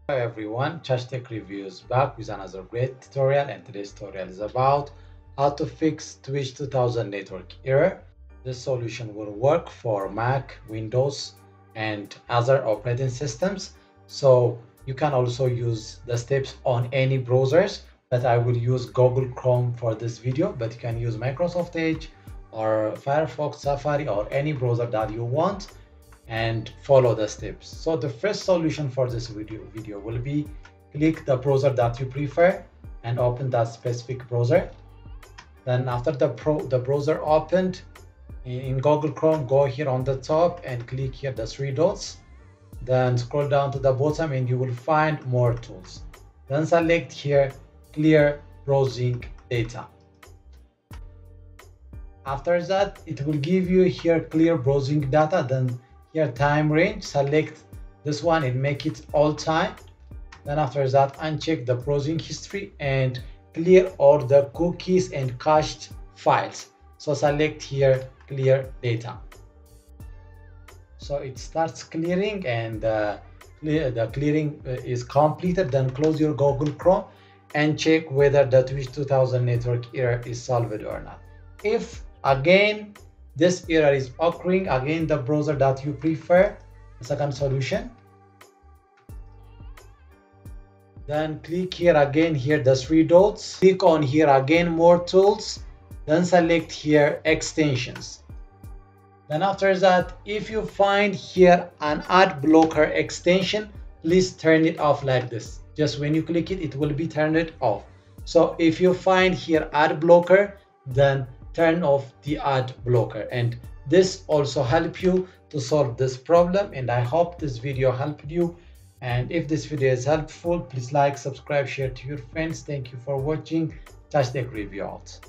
Hello everyone, Tech Reviews back with another great tutorial, and today's tutorial is about how to fix Twitch 2000 network error. This solution will work for Mac, Windows, and other operating systems. So you can also use the steps on any browsers, but I will use Google Chrome for this video, but you can use Microsoft Edge or Firefox, Safari, or any browser that you want, and follow the steps. So the first solution for this video will be click the browser that you prefer and open that specific browser. Then after the browser opened in Google Chrome, go here on the top and click here the three dots. Then scroll down to the bottom and you will find more tools. Then select here clear browsing data. After that, it will give you here clear browsing data. Then here time range, select this one and make it all time. Then after that, uncheck the browsing history and clear all the cookies and cached files. So select here clear data. So it starts clearing, and the clearing is completed. Then close your Google Chrome and check whether the Twitch 2000 network error is solved or not. If again this error is occurring, again the browser that you prefer, the second solution, then click here again here the three dots, click on here again more tools, then select here extensions. Then after that, if you find here an ad blocker extension, please turn it off like this. Just when you click it, it will be turned off. So if you find here ad blocker, then turn off the ad blocker, and this also help you to solve this problem. And I hope this video helped you, and if this video is helpful, please like, subscribe, share to your friends. Thank you for watching. Tech Review out.